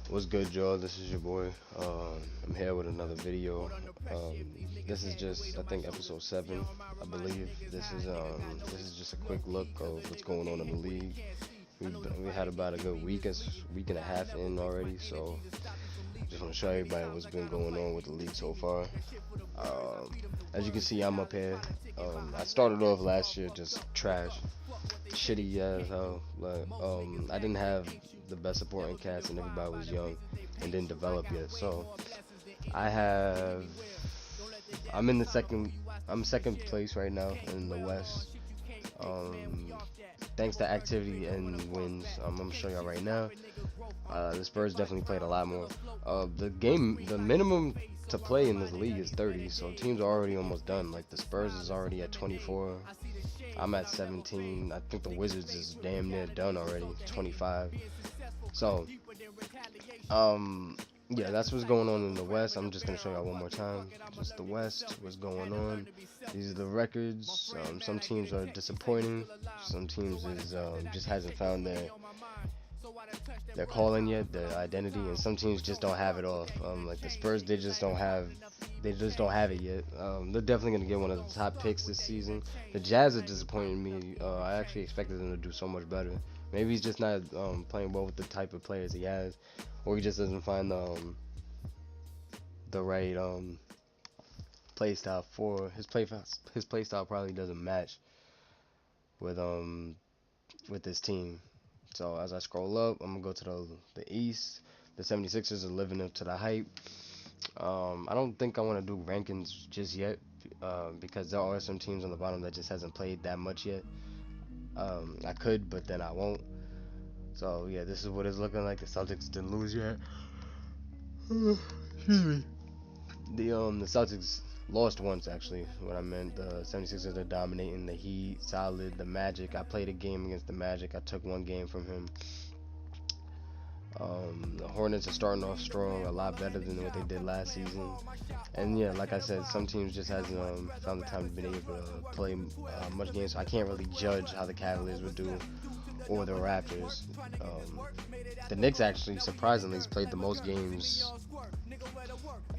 What's good, y'all? This is your boy. I'm here with another video. This is just, I think, episode 7, I believe. This is just a quick look of what's going on in the league. We had about a good week and a half in already, so just want to show everybody what's been going on with the league so far. As you can see, I'm up here. I started off last year just trash, shitty as hell. I didn't have the best supporting cast, and everybody was young and didn't develop yet. So I have, I'm in the second, I'm second place right now in the West. Um, Thanks to activity and wins. I'm gonna show y'all right now. The Spurs definitely played a lot more. The minimum to play in this league is 30, so teams are already almost done. Like the Spurs is already at 24. I'm at 17. I think the Wizards is damn near done already, 25. So, yeah, that's what's going on in the West. I'm just gonna show y'all one more time. Just the West, what's going on. These are the records. Some teams are disappointing. Some teams just hasn't found their calling yet, their identity, and some teams just don't have it all. Like the Spurs, they just don't have it yet. They're definitely gonna get one of the top picks this season. The Jazz are disappointing me. I actually expected them to do so much better. Maybe he's just not playing well with the type of players he has, or he just doesn't find the right play style for his play. His play style probably doesn't match with this team. So as I scroll up, I'm gonna go to the East. The 76ers are living up to the hype. I don't think I want to do rankings just yet, because there are some teams on the bottom that just hasn't played that much yet. I could, but then I won't. So yeah, this is what it's looking like. The Celtics didn't lose yet. Excuse me. The Celtics lost once, actually. What I meant, the 76ers are dominating. The Heat, solid. The Magic, I played a game against the Magic. I took one game from him. The Hornets are starting off strong, a lot better than what they did last season. And yeah, like I said, some teams just hasn't found the time to be able to play much games. So I can't really judge how the Cavaliers would do, or the Raptors. The Knicks actually, surprisingly, has played the most games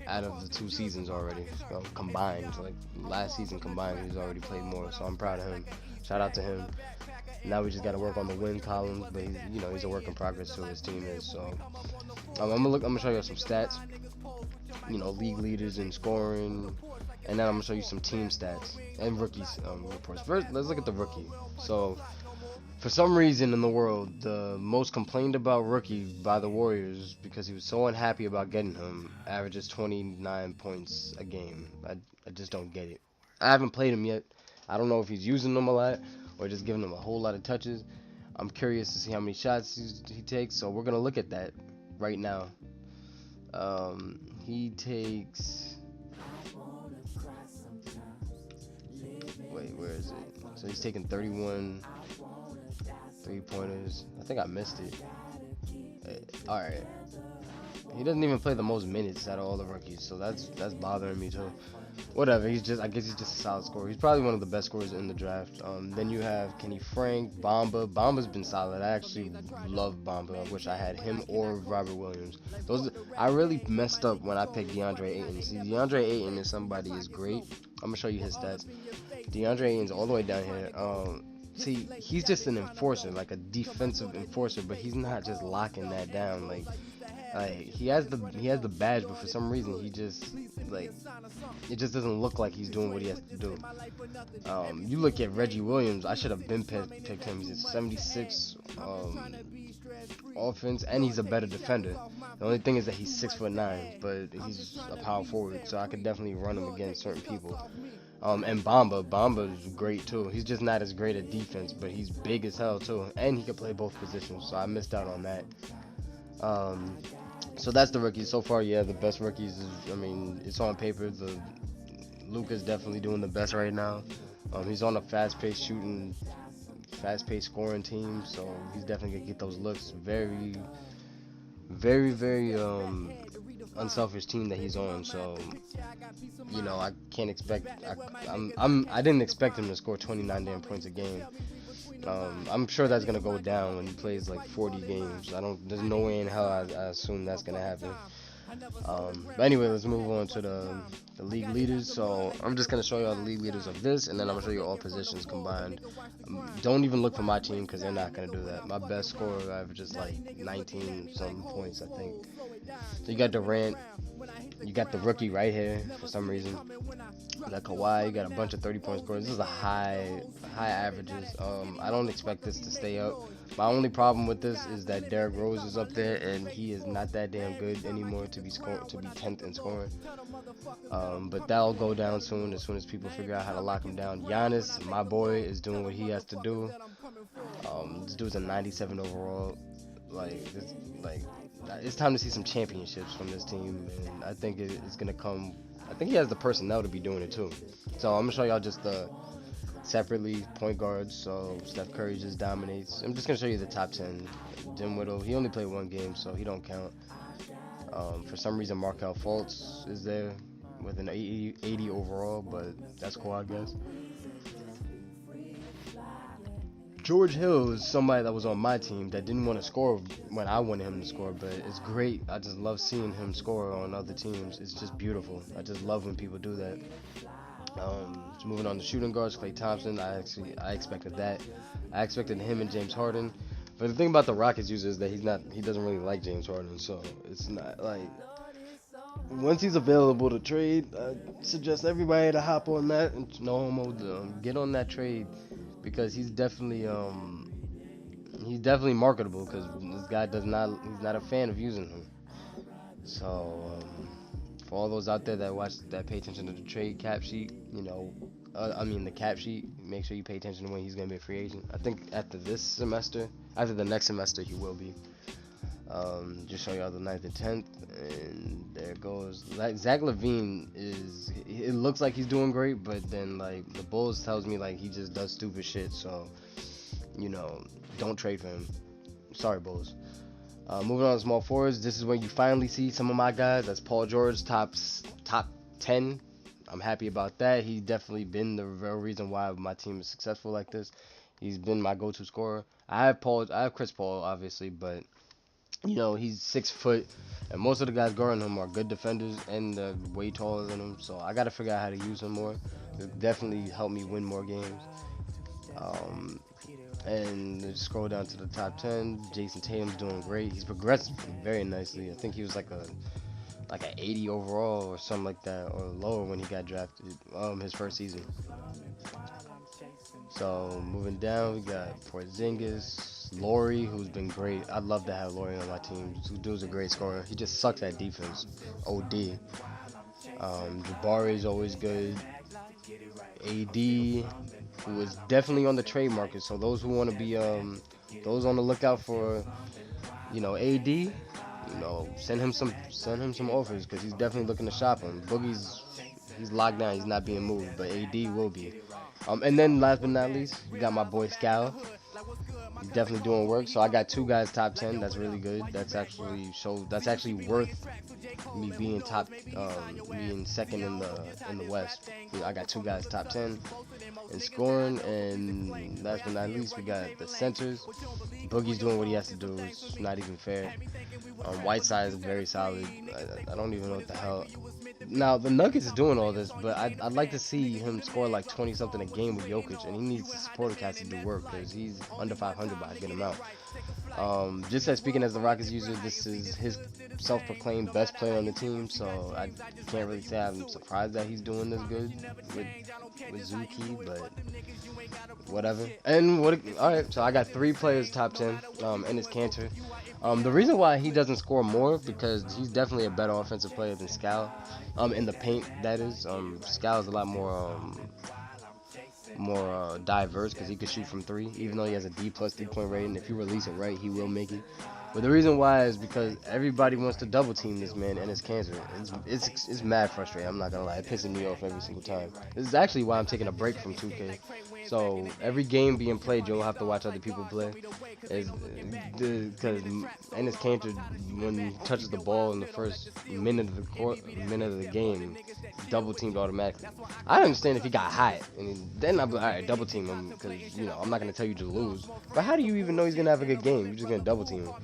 out of the 2 seasons already, combined. Like last season combined, he's already played more. So I'm proud of him. Shout out to him. Now we just got to work on the win columns, but he's a work in progress. So his team is. So I'm gonna show you some stats. League leaders in scoring, and then I'm gonna show you some team stats and rookies reports. First, let's look at the rookie. So for some reason in the world, the most complained about rookie by the Warriors, because he was so unhappy about getting him, averages 29 points a game. I just don't get it. I haven't played him yet. I don't know if he's using them a lot or just giving them a whole lot of touches. I'm curious to see how many shots he takes, so we're gonna look at that right now. He takes. Wait, where is it? So he's taking 31 3-pointers. I think I missed it. Alright. He doesn't even play the most minutes out of all the rookies, so that's bothering me too. Whatever, I guess he's just a solid scorer. He's probably one of the best scorers in the draft. Then you have Kenny Frank, Bamba. Bamba's been solid. I actually love Bamba. I wish I had him or Robert Williams. I really messed up when I picked DeAndre Ayton. See, DeAndre Ayton is somebody is great. I'm gonna show you his stats. DeAndre Ayton's all the way down here. See, he's just an enforcer, like a defensive enforcer, but he's not just locking that down. Like he has the badge, but for some reason he just it just doesn't look like he's doing what he has to do. You look at Reggie Williams. I should have been picked him. He's at 76 offense, and he's a better defender. The only thing is that he's 6'9", but he's a power forward, so I could definitely run him against certain people. And Bamba is great too. He's just not as great at defense, but he's big as hell too, and he can play both positions. So I missed out on that. So that's the rookies so far. Yeah, the best rookies is, it's on paper. Luka's definitely doing the best right now. He's on a fast-paced shooting, fast-paced scoring team, so he's definitely gonna get those looks. Very, very, very unselfish team that he's on. So I can't expect. I didn't expect him to score 29 damn points a game. I'm sure that's gonna go down when he plays like 40 games. There's no way in hell I assume that's gonna happen. But anyway, let's move on to the league leaders. So I'm just gonna show you all the league leaders of this, and then I'm gonna show you all positions combined. Don't even look for my team because they're not gonna do that. My best scorer averages like 19 some points, I think. So you got Durant, you got the rookie right here for some reason. You got Kawhi, you got a bunch of 30-point scorers. This is a high averages. I don't expect this to stay up. My only problem with this is that Derrick Rose is up there, and he is not that damn good anymore to be 10th in scoring. But that'll go down soon as people figure out how to lock him down. Giannis, my boy, is doing what he has to do. This dude's a 97 overall. It's time to see some championships from this team, and I think it's gonna come. I think he has the personnel to be doing it too. So I'm gonna show y'all just the separately point guards. So Steph Curry just dominates. I'm just gonna show you the top 10. Dinwiddie, he only played one game, so he don't count. For some reason, Markelle Fultz is there with an 80 overall, but that's cool, I guess. George Hill is somebody that was on my team that didn't want to score when I wanted him to score, but it's great. I just love seeing him score on other teams. It's just beautiful. I just love when people do that. Moving on to shooting guards, Klay Thompson. I expected that. I expected him and James Harden. But the thing about the Rockets user is that he doesn't really like James Harden, so it's not like once he's available to trade, I suggest everybody to hop on that and no homo, get on that trade. Because he's definitely marketable, because this guy he's not a fan of using him. So for all those out there that pay attention to the trade cap sheet, the cap sheet, make sure you pay attention to when he's gonna be a free agent. I think after the next semester he will be. Just show y'all the 9th and 10th, and there it goes. Zach LaVine it looks like he's doing great, but then like the Bulls tells me like he just does stupid shit, so don't trade for him. Sorry, Bulls. Moving on to small forwards, this is where you finally see some of my guys. That's Paul George, top 10. I'm happy about that. He's definitely been the real reason why my team is successful like this. He's been my go-to scorer. I have Chris Paul, obviously, but he's 6 foot, and most of the guys guarding him are good defenders and way taller than him. So I got to figure out how to use him more. It definitely helped me win more games. And scroll down to the top 10. Jason Tatum's doing great. He's progressed very nicely. I think he was like an 80 overall or something like that, or lower when he got drafted. His first season. So moving down, we got Porzingis, Laurie, who's been great. I'd love to have Laurie on my team. This dude's a great scorer. He just sucks at defense. OD. Jabari is always good. AD, who is definitely on the trade market. So those who want to be, those on the lookout for, AD, send him some offers, because he's definitely looking to shop him. Boogie's he's locked down. He's not being moved, but AD will be. And then last but not least, we got my boy Scal. He's definitely doing work. So I got 2 guys top 10. That's really good. That's actually worth me being being second in the West. I got 2 guys top 10 in scoring. And last but not least, we got the centers. Boogie's doing what he has to do. It's not even fair. Whiteside is very solid. I don't even know what the hell. Now, the Nuggets is doing all this, but I'd like to see him score like 20-something a game with Jokic, and he needs the supporting cast to do work, because he's under 500 by getting him out. Just as speaking as the Rockets user, this is his self-proclaimed best player on the team, so I can't really say I'm surprised that he's doing this good with Zuki, but whatever. And alright, so I got 3 players top 10, and it's Cantor. The reason why he doesn't score more, because he's definitely a better offensive player than Scal. In the paint, that is. Scal is a lot more diverse, because he can shoot from 3, even though he has a D+ 3-point rating. If you release it right, he will make it. But the reason why is because everybody wants to double team this man, and it's Cancer. It's mad frustrating. I'm not gonna lie, it pisses me off every single time. This is actually why I'm taking a break from 2K, So every game being played, you'll have to watch other people play. Because Enes Kanter, when he touches the ball in the first minute of the game, double teamed automatically. I understand if he got hot, and then I'm like, all right, double team him, because I'm not gonna tell you to lose. But how do you even know he's gonna have a good game? You're just gonna double team him.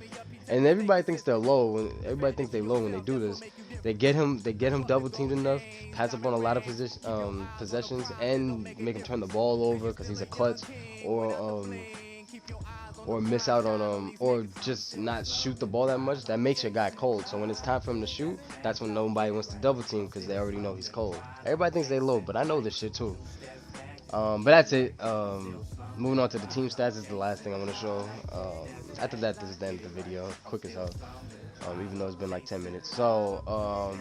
And everybody thinks they're low. Everybody thinks they're low when they do this. They get him double teamed enough, pass up on a lot of possessions, and make him turn the ball over because he's a klutz, or miss out on or just not shoot the ball that much. That makes your guy cold. So when it's time for him to shoot, that's when nobody wants to double team because they already know he's cold. Everybody thinks they low, but I know this shit too. But that's it. Moving on to the team stats is the last thing I want to show. After that, this is the end of the video. Quick as hell. Even though it's been like 10 minutes. So,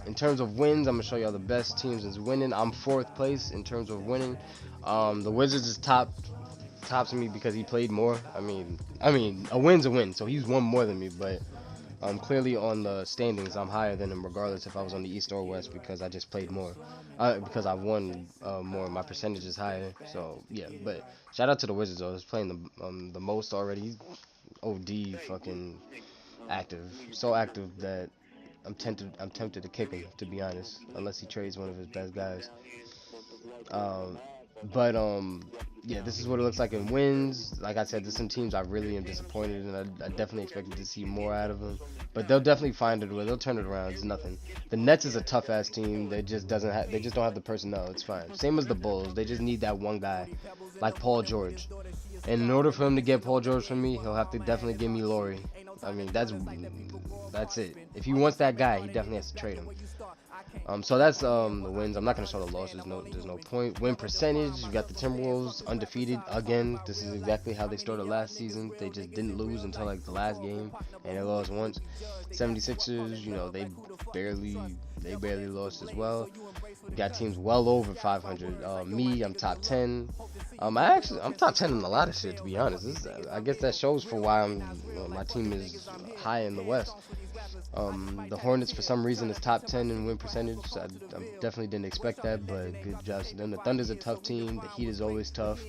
in terms of wins, I'm gonna show y'all the best teams is winning. I'm 4th place in terms of winning. The Wizards is tops me because he played more. I mean, a win's a win, so he's won more than me. But clearly on the standings, I'm higher than him, regardless if I was on the East or West, because I just played more. Because I won more, my percentage is higher. So yeah, but shout out to the Wizards though. He's playing the most already. He's OD fucking active, so active that I'm tempted to kick him, to be honest, unless he trades one of his best guys. But yeah, this is what it looks like in wins. Like I said, there's some teams I really am disappointed in. I definitely expected to see more out of them, but they'll definitely find it. They'll turn it around. It's nothing. The Nets is a tough ass team. They just don't have the personnel. It's fine. Same as the Bulls. They just need that one guy, like Paul George. And in order for him to get Paul George from me, he'll have to definitely give me Laurie. I mean, that's it. If he wants that guy, he definitely has to trade him. So that's the wins. I'm not gonna show the losses. There's no point. Win percentage. You got the Timberwolves undefeated again. This is exactly how they started last season. They just didn't lose until like the last game, and they lost once. 76ers, they barely lost as well. You got teams well over 500. I'm top 10. I'm top 10 in a lot of shit, to be honest. I guess that shows for why my team is high in the West. The Hornets, for some reason, is top 10 in win percentage. I definitely didn't expect that, but good job to them. The Thunder's a tough team. The Heat is always tough.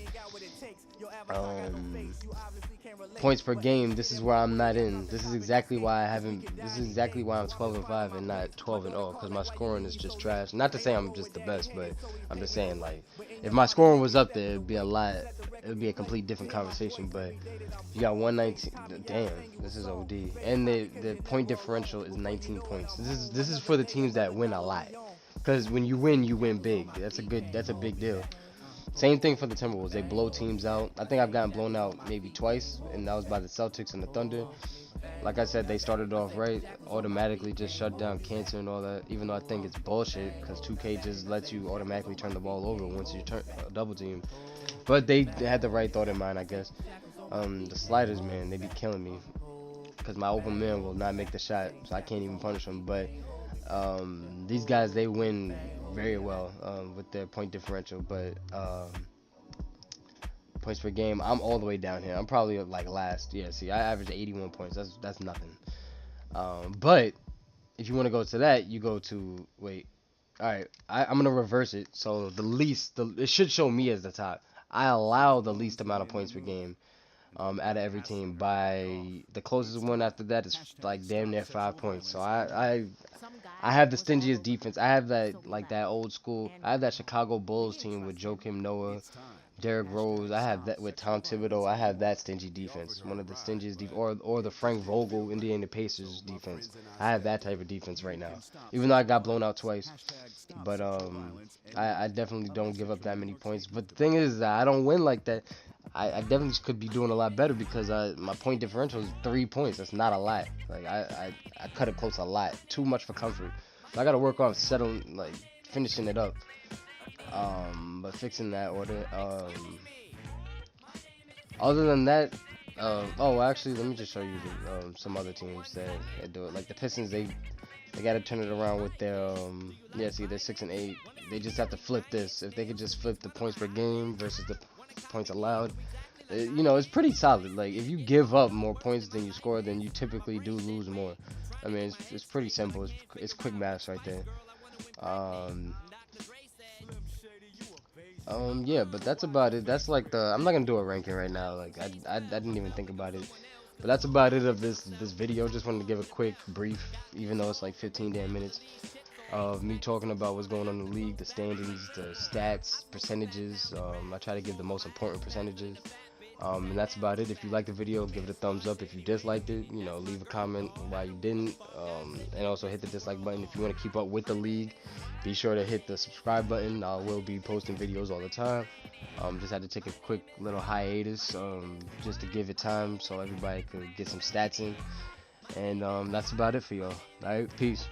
Points per game, this is where I'm not in. This is exactly why I'm 12-5 and not 12-0, because my scoring is just trash. Not to say I'm just the best, but I'm just saying, like, if my scoring was up there, it'd be a complete different conversation. But you got 119. Damn, this is OD. And the point differential is 19 points. This is for the teams that win a lot, because when you win big. That's a big deal. Same thing for the Timberwolves. They blow teams out. I think I've gotten blown out maybe twice, and that was by the Celtics and the Thunder. Like I said, they started off right, automatically just shut down Cancer and all that, even though I think it's bullshit, because 2K just lets you automatically turn the ball over once you turn double team. But they had the right thought in mind, I guess. The sliders, man, they be killing me, because my open man will not make the shot, so I can't even punish them. But these guys, they win very well with their point differential, but points per game, I'm all the way down here. I'm probably like last. Yeah, see, I average 81 points. That's nothing. But if you want to go to that, you go to wait. All right, I'm gonna reverse it. So it should show me as the top. I allow the least amount of points per game out of every team. By the closest one after that is like damn near 5 points. So I have the stingiest defense. I have that old school. I have that Chicago Bulls team with Joakim Noah, Derrick Rose. I have that with Tom Thibodeau. I have that stingy defense. One of the stingiest or the Frank Vogel Indiana Pacers defense. I have that type of defense right now. Even though I got blown out twice. But I definitely don't give up that many points. But the thing is that I don't win like that. I definitely could be doing a lot better, because my point differential is 3 points. That's not a lot. Like I cut it close a lot. Too much for comfort. So I gotta work on finishing it up. But fixing that order. Other than that, actually, let me just show you some other teams that do it. Like the Pistons, they gotta turn it around with their see, they're 6-8. They just have to flip this. If they could just flip the points per game versus the points allowed, it's pretty solid. Like, if you give up more points than you score, then you typically do lose more. I mean, it's pretty simple. It's quick maths right there. Yeah, but that's about it. That's like the I'm not gonna do a ranking right now. Like I didn't even think about it. But that's about it of this video. Just wanted to give a quick brief, even though it's like 15 damn minutes, of me talking about what's going on in the league, the standings, the stats, percentages. I try to give the most important percentages. And that's about it. If you liked the video, give it a thumbs up. If you disliked it, you know, leave a comment why you didn't. And also hit the dislike button. If you want to keep up with the league, be sure to hit the subscribe button. I will be posting videos all the time. Just had to take a quick little hiatus, just to give it time so everybody could get some stats in. And that's about it for y'all. Alright, peace.